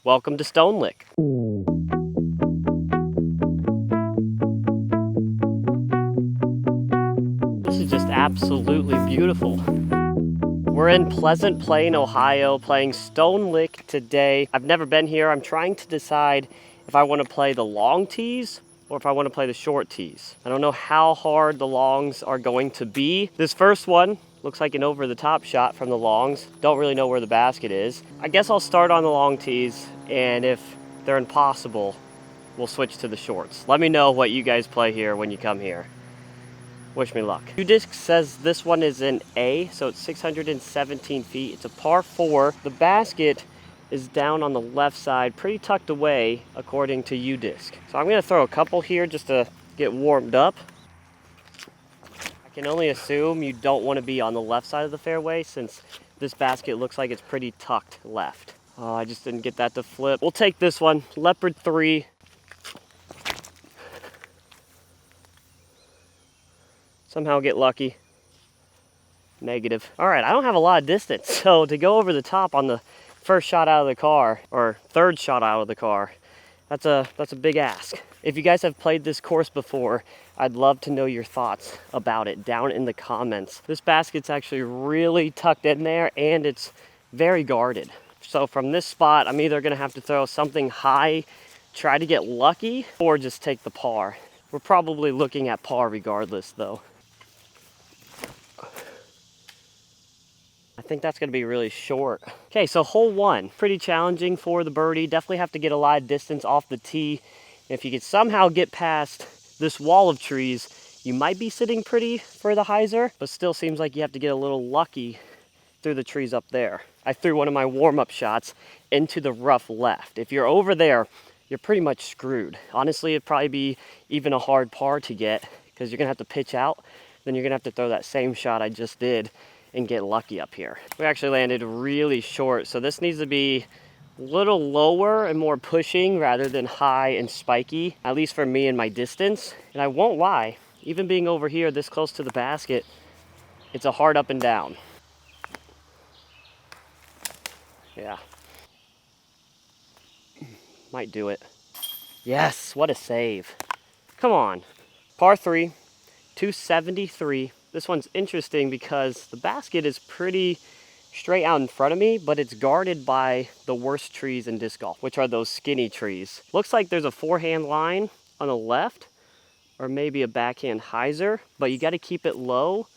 Welcome to Stone Lick. This is just absolutely beautiful. We're in Pleasant Plain, Ohio, playing Stone Lick today. I've never been here. I'm trying to decide if I want to play the long tees or if I want to play the short tees. I don't know how hard the longs are going to be. This first one looks like an over-the-top shot from the longs. Don't really know where the basket is. I guess I'll start on the long tees, and if they're impossible, we'll switch to the shorts. Let me know what you guys play here when you come here. Wish me luck. UDisc says this one is an A, so it's 617 feet. It's a par 4. The basket is down on the left side, pretty tucked away, according to UDisc. So I'm going to throw a couple here just to get warmed up. I can only assume you don't want to be on the left side of the fairway since this basket looks like it's pretty tucked left. Oh, I just didn't get that to flip. We'll take this one, Leopard 3. Somehow get lucky. Negative. All right, I don't have a lot of distance, so to go over the top on the first shot out of the car, or third shot out of the car, that's a big ask. If you guys have played this course before, I'd love to know your thoughts about it down in the comments. This basket's actually really tucked in there, and it's very guarded. So from this spot, I'm either gonna have to throw something high, try to get lucky, or just take the par. We're probably looking at par regardless, though. I think that's gonna be really short. Okay, so hole 1, pretty challenging for the birdie. Definitely have to get a lot of distance off the tee. If you could somehow get past this wall of trees, you might be sitting pretty for the hyzer, but still seems like you have to get a little lucky through the trees up there. I threw one of my warm-up shots into the rough left. If you're over there, you're pretty much screwed. Honestly, it'd probably be even a hard par to get because you're gonna have to pitch out, then you're gonna have to throw that same shot I just did and get lucky up here. We actually landed really short, so this needs to be a little lower and more pushing rather than high and spiky, at least for me and my distance. And I won't lie, even being over here this close to the basket, it's a hard up and down. Yeah. Might do it. Yes, what a save. Come on. Par 3, 273. This one's interesting because the basket is pretty straight out in front of me, but it's guarded by the worst trees in disc golf, which are those skinny trees. Looks like there's a forehand line on the left, or maybe a backhand hyzer, but you got to keep it low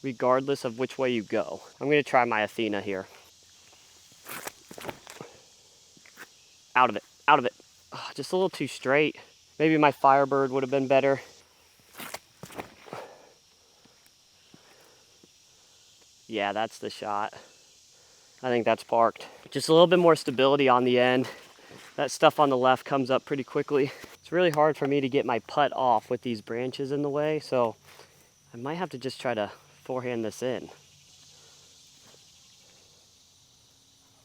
regardless of which way you go. I'm going to try my Athena here. Out of it, out of it. Oh, just a little too straight. Maybe my Firebird would have been better. Yeah, that's the shot. I think that's parked. Just a little bit more stability on the end. That stuff on the left comes up pretty quickly. It's really hard for me to get my putt off with these branches in the way, so I might have to just try to forehand this in.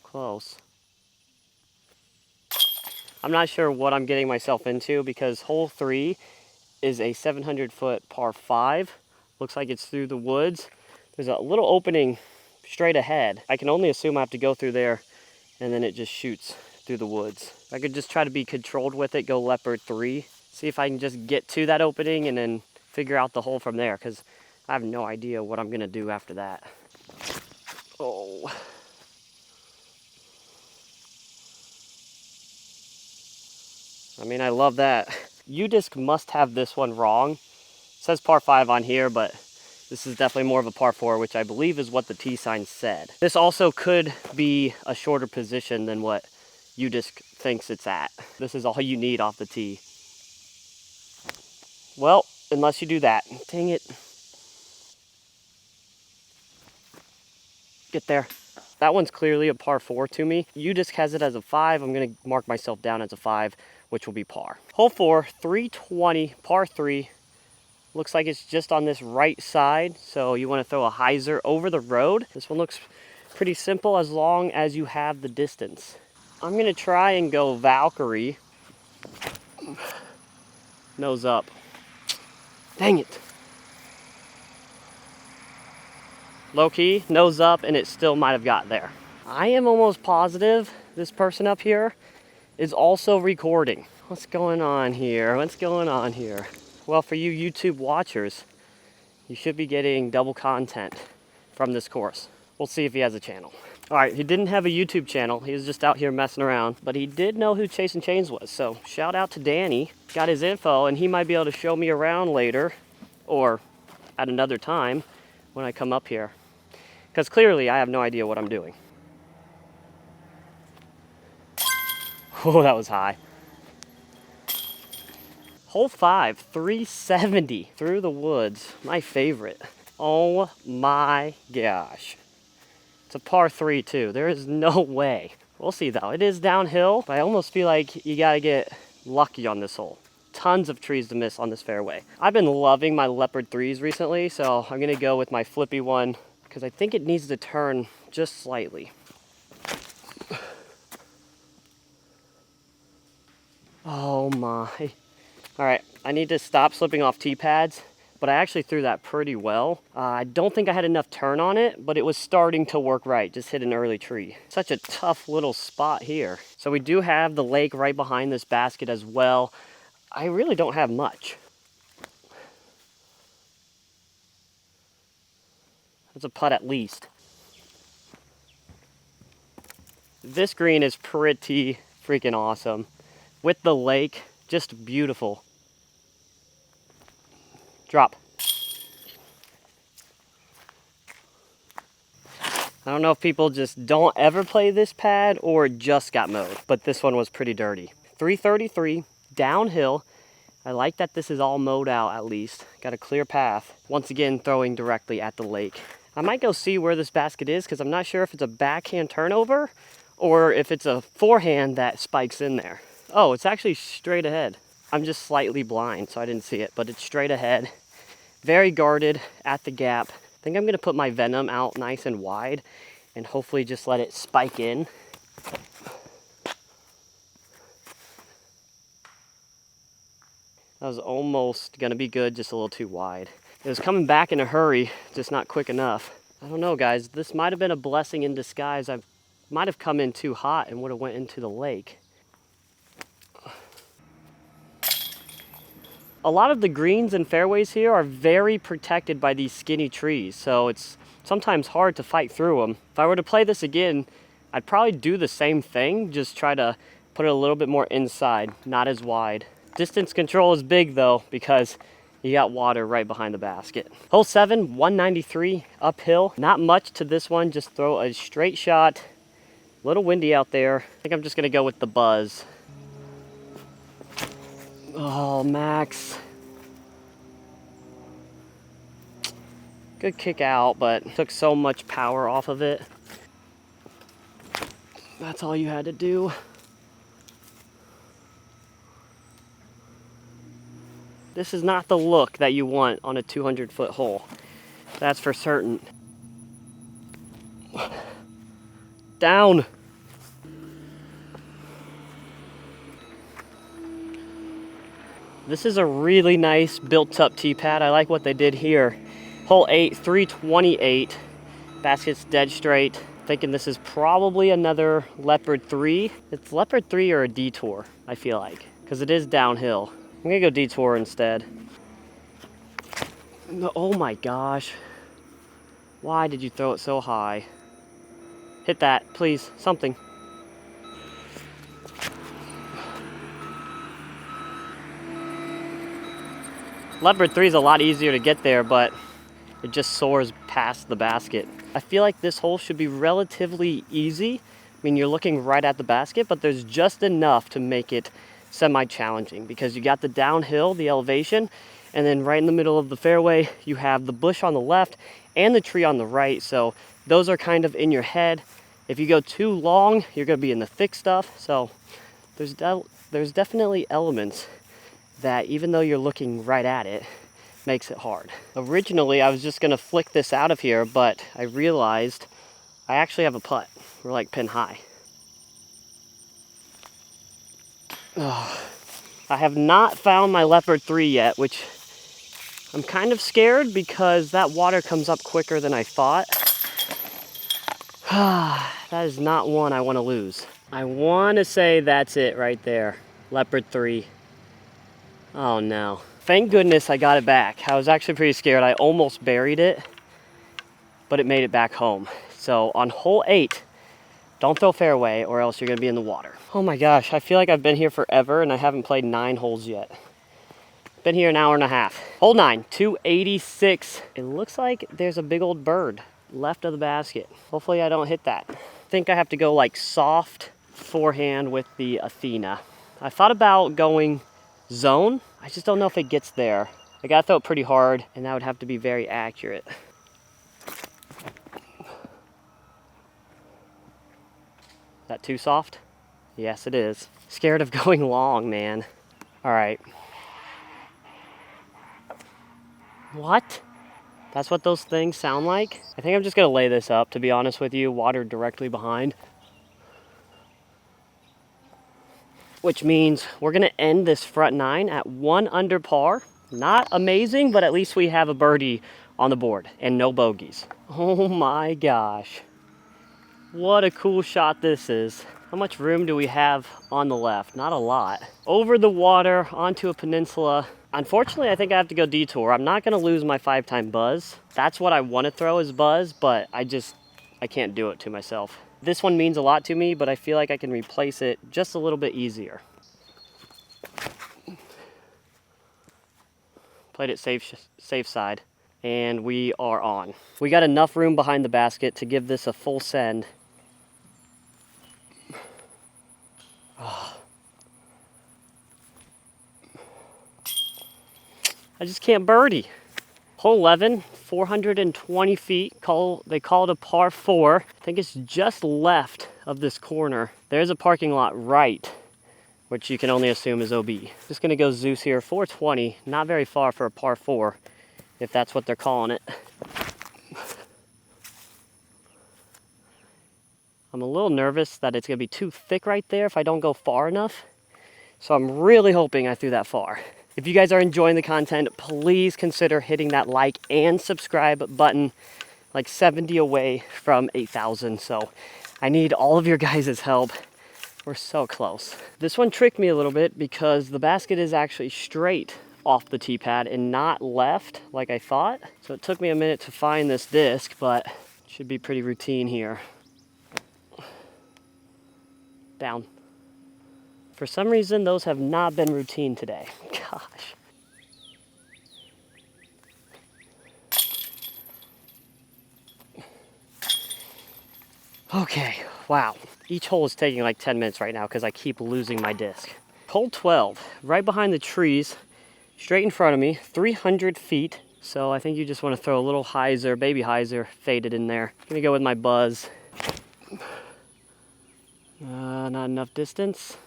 Close. I'm not sure what I'm getting myself into because hole 3 is a 700-foot par 5. Looks like it's through the woods. There's a little opening straight ahead. I can only assume I have to go through there and then it just shoots through the woods. I could just try to be controlled with it, go Leopard 3, see if I can just get to that opening and then figure out the hole from there because I have no idea what I'm gonna do after that. Oh. I mean, I love that. UDisc must have this one wrong. It says par 5 on here, but this is definitely more of a par 4, which I believe is what the tee sign said. This also could be a shorter position than what UDisc thinks it's at. This is all you need off the tee. Well, unless you do that. Dang it. Get there. That one's clearly a par 4 to me. UDisc has it as a 5. I'm gonna mark myself down as a 5, which will be par. Hole 4, 320, par 3. Looks like it's just on this right side, so you want to throw a hyzer over the road. This one looks pretty simple as long as you have the distance. I'm going to try and go Valkyrie. Nose up. Dang it. Low key, nose up, and it still might have got there. I am almost positive this person up here is also recording. What's going on here? What's going on here? Well, for you YouTube watchers, you should be getting double content from this course. We'll see if he has a channel. All right, he didn't have a YouTube channel. He was just out here messing around, but he did know who Chasing Chains was. So shout out to Danny. Got his info, and he might be able to show me around later or at another time when I come up here. Because clearly I have no idea what I'm doing. Oh, that was high. Hole 5, 370 through the woods. My favorite. Oh my gosh. It's a par 3 too. There is no way. We'll see though. It is downhill, but I almost feel like you gotta get lucky on this hole. Tons of trees to miss on this fairway. I've been loving my leopard 3s recently, so I'm gonna go with my flippy one because I think it needs to turn just slightly. Oh my. All right, I need to stop slipping off tee pads, but I actually threw that pretty well. I don't think I had enough turn on it, but it was starting to work right. Just hit an early tree. Such a tough little spot here. So we do have the lake right behind this basket as well. I really don't have much. That's a putt at least. This green is pretty freaking awesome. With the lake, just beautiful. Drop. I don't know if people just don't ever play this pad or just got mowed, but this one was pretty dirty. 333, downhill. I like that this is all mowed out at least. Got a clear path. Once again, throwing directly at the lake. I might go see where this basket is because I'm not sure if it's a backhand turnover or if it's a forehand that spikes in there. Oh, it's actually straight ahead. I'm just slightly blind, so I didn't see it, but it's straight ahead. Very guarded at the gap. I think I'm gonna put my Venom out nice and wide and hopefully just let it spike in. That was almost gonna be good, just a little too wide. It was coming back in a hurry, just not quick enough. I don't know, guys. This might have been a blessing in disguise. I might have come in too hot and would have went into the lake. A lot of the greens and fairways here are very protected by these skinny trees, so it's sometimes hard to fight through them. If I were to play this again, I'd probably do the same thing, just try to put it a little bit more inside, not as wide. Distance control is big though, because you got water right behind the basket. Hole 7, 193 uphill. Not much to this one, just throw a straight shot. A little windy out there. I think I'm just gonna go with the buzz. Oh, Max. Good kick out, but took so much power off of it. That's all you had to do. This is not the look that you want on a 200-foot hole. That's for certain. Down. This is a really nice built-up tee pad. I like what they did here. Hole 8, 328. Basket's dead straight. Thinking this is probably another Leopard 3. It's Leopard 3 or a Detour, I feel like, because it is downhill. I'm gonna go Detour instead. Oh my gosh. Why did you throw it so high? Hit that, please, something. Leopard 3 is a lot easier to get there, but it just soars past the basket. I feel like this hole should be relatively easy. I mean, you're looking right at the basket, but there's just enough to make it semi-challenging because you got the downhill, the elevation, and then right in the middle of the fairway, you have the bush on the left and the tree on the right. So those are kind of in your head. If you go too long, you're gonna be in the thick stuff. So there's definitely elements that even though you're looking right at it, makes it hard. Originally, I was just gonna flick this out of here, but I realized I actually have a putt. We're like pin high. Oh, I have not found my Leopard 3 yet, which I'm kind of scared because that water comes up quicker than I thought. That is not one I want to lose. I want to say that's it right there. Leopard 3. Oh no. Thank goodness I got it back. I was actually pretty scared. I almost buried it, but it made it back home. So on hole 8, don't throw fairway or else you're gonna be in the water. Oh my gosh, I feel like I've been here forever and I haven't played 9 holes yet. Been here an hour and a half. Hole 9, 286. It looks like there's a big old bird left of the basket. Hopefully I don't hit that. I think I have to go like soft forehand with the Athena. I thought about going zone. I just don't know if it gets there. I gotta throw it pretty hard and that would have to be very accurate. Is that too soft? Yes, it is. Scared of going long, man. All right. What? That's what those things sound like? I think I'm just gonna lay this up, to be honest with you. Water directly behind. Which means we're gonna end this front 9 at 1 under par. Not amazing, but at least we have a birdie on the board and no bogeys. Oh my gosh. What a cool shot this is. How much room do we have on the left? Not a lot. Over the water, onto a peninsula. Unfortunately, I think I have to go detour. I'm not gonna lose my 5-time buzz. That's what I wanna throw as buzz, but I can't do it to myself. This one means a lot to me, but I feel like I can replace it just a little bit easier. Played it safe side, and we are on. We got enough room behind the basket to give this a full send. I just can't birdie. Hole 11, 420 feet. They call it a par 4. I think it's just left of this corner. There's a parking lot right, which you can only assume is OB. Just gonna go Zeus here, 420. Not very far for a par 4, if that's what they're calling it. I'm a little nervous that it's gonna be too thick right there if I don't go far enough. So I'm really hoping I threw that far. If you guys are enjoying the content, please consider hitting that like and subscribe button. Like 70 away from 8,000, so I need all of your guys' help. We're so close. This one tricked me a little bit because the basket is actually straight off the tee pad and not left like I thought. So it took me a minute to find this disc, but it should be pretty routine here. Down. For some reason, those have not been routine today. Gosh. Okay, wow. Each hole is taking like 10 minutes right now because I keep losing my disc. Hole 12, right behind the trees, straight in front of me, 300 feet. So I think you just want to throw a little hyzer, baby hyzer, faded in there. Gonna go with my buzz. Not enough distance.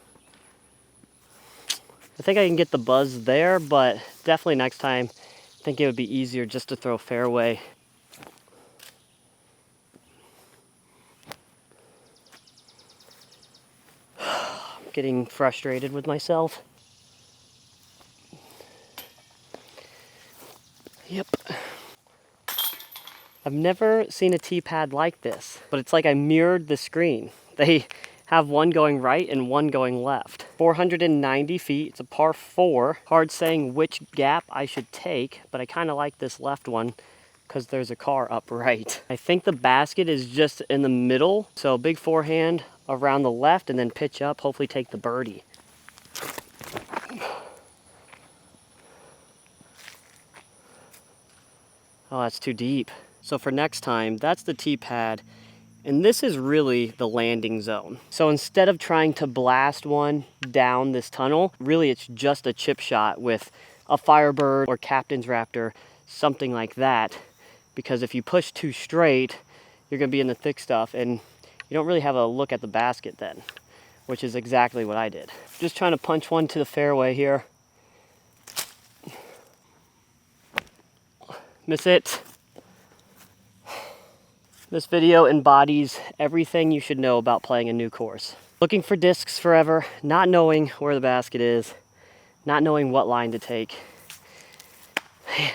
I think I can get the buzz there, but definitely next time, I think it would be easier just to throw fairway. I'm getting frustrated with myself. Yep. I've never seen a tee pad like this, but it's like I mirrored the screen. They have one going right and one going left. 490 feet, it's a par 4. Hard saying which gap I should take, but I kind of like this left one because there's a car up right. I think the basket is just in the middle, so big forehand around the left and then pitch up, hopefully take the birdie. Oh, that's too deep. So for next time, that's the tee pad. And this is really the landing zone. So instead of trying to blast one down this tunnel, really it's just a chip shot with a Firebird or Captain's Raptor, something like that. Because if you push too straight, you're gonna be in the thick stuff and you don't really have a look at the basket then, which is exactly what I did. Just trying to punch one to the fairway here. Miss it. This video embodies everything you should know about playing a new course. Looking for discs forever, not knowing where the basket is, not knowing what line to take. Man.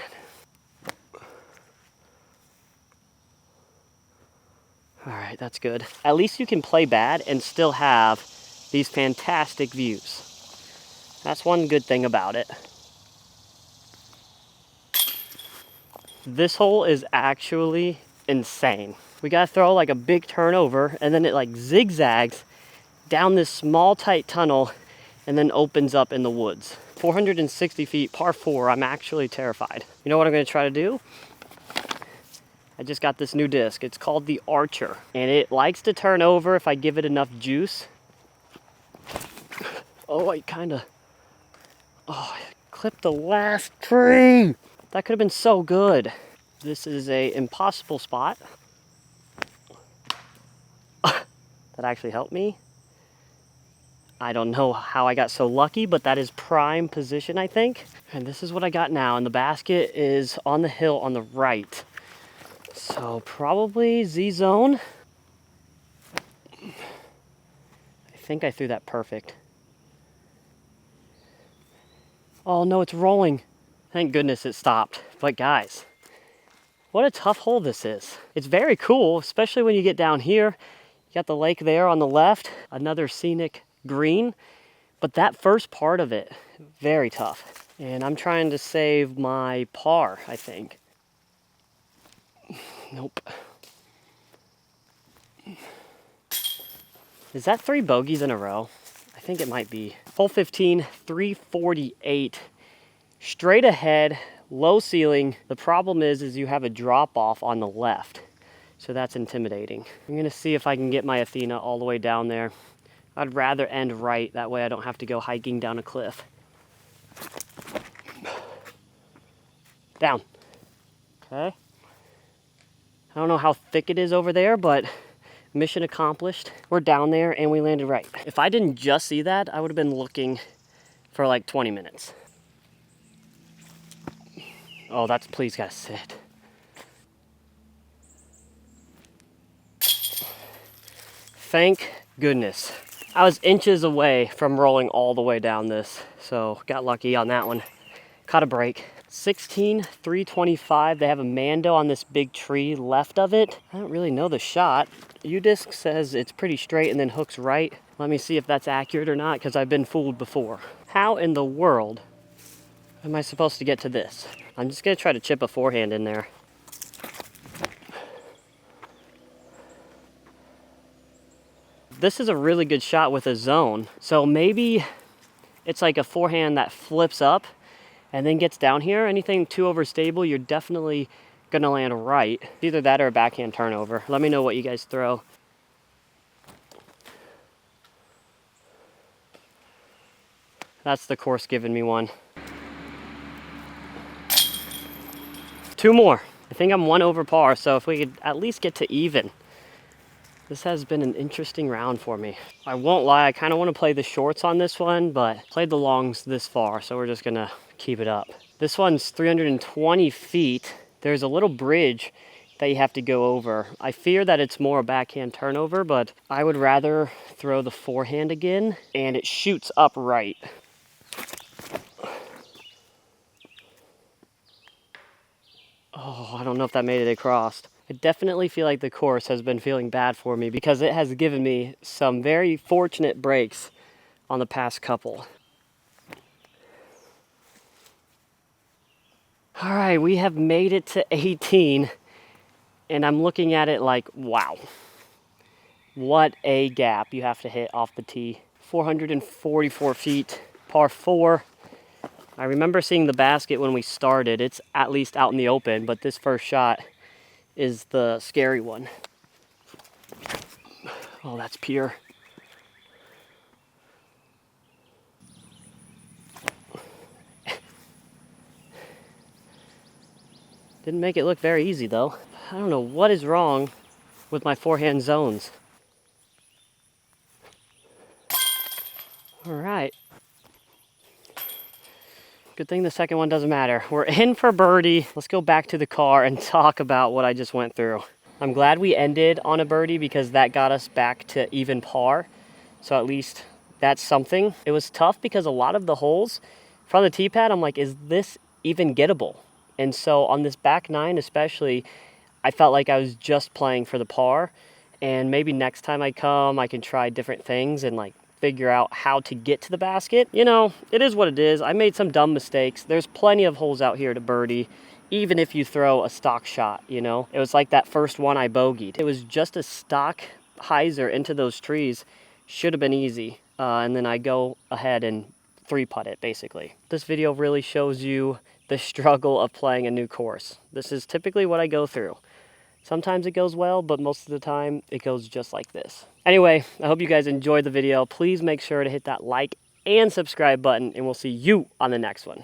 All right, that's good. At least you can play bad and still have these fantastic views. That's one good thing about it. This hole is actually insane. We gotta throw like a big turnover and then it like zigzags down this small tight tunnel and then opens up in the woods. 460 feet, par 4, I'm actually terrified. You know what I'm gonna try to do? I just got this new disc. It's called the Archer and it likes to turn over if I give it enough juice. Oh, I clipped the last tree. That could have been so good. This is a impossible spot. That actually helped me. I don't know how I got so lucky, but that is prime position, I think. And this is what I got now. And the basket is on the hill on the right. So probably Z zone. I think I threw that perfect. Oh no, it's rolling. Thank goodness it stopped. But guys, what a tough hole this is. It's very cool, especially when you get down here. You got the lake there on the left, another scenic green. But that first part of it, very tough. And I'm trying to save my par, I think. Nope. Is that 3 bogeys in a row? I think it might be. Hole 15, 348. Straight ahead, low ceiling. The problem is you have a drop off on the left. So that's intimidating. I'm gonna see if I can get my Athena all the way down there. I'd rather end right, that way I don't have to go hiking down a cliff. Down. Okay. I don't know how thick it is over there, but mission accomplished. We're down there and we landed right. If I didn't just see that, I would have been looking for like 20 minutes. Oh, that's please gotta sit. Thank goodness. I was inches away from rolling all the way down this, so got lucky on that one. Caught a break. 16, 325. They have a Mando on this big tree left of it. I don't really know the shot. U-Disc says it's pretty straight and then hooks right. Let me see if that's accurate or not, because I've been fooled before. How in the world am I supposed to get to this? I'm just gonna try to chip a forehand in there. This is a really good shot with a zone. So maybe it's like a forehand that flips up and then gets down here. Anything too overstable, you're definitely gonna land right. Either that or a backhand turnover. Let me know what you guys throw. That's the course giving me one. 2 more. I think I'm 1 over par, so if we could at least get to even. This has been an interesting round for me. I won't lie, I kind of want to play the shorts on this one, but played the longs this far, so we're just gonna keep it up. This one's 320 feet. There's a little bridge that you have to go over. I fear that it's more a backhand turnover, but I would rather throw the forehand again, and it shoots up right. Oh, I don't know if that made it across. I definitely feel like the course has been feeling bad for me because it has given me some very fortunate breaks on the past couple. All right, we have made it to 18 and I'm looking at it like, wow, what a gap you have to hit off the tee. 444 feet, par 4. I remember seeing the basket when we started. It's at least out in the open, but this first shot is the scary one. Oh, that's pure. Didn't make it look very easy though. I don't know what is wrong with my forehand zones. All right. Good thing the second one doesn't matter. We're in for birdie. Let's go back to the car and talk about what I just went through. I'm glad we ended on a birdie because that got us back to even par. So at least that's something. It was tough because a lot of the holes from the tee pad, I'm like, is this even gettable? And so on this back 9 especially, I felt like I was just playing for the par. And maybe next time I come, I can try different things and like figure out how to get to the basket. You know, it is what it is. I made some dumb mistakes. There's plenty of holes out here to birdie, even if you throw a stock shot, you know. It was like that first one I bogeyed. It was just a stock hyzer into those trees. Should have been easy. And then I go ahead and 3-putt it, basically. This video really shows you the struggle of playing a new course. This is typically what I go through. Sometimes it goes well, but most of the time it goes just like this. Anyway, I hope you guys enjoyed the video. Please make sure to hit that like and subscribe button, and we'll see you on the next one.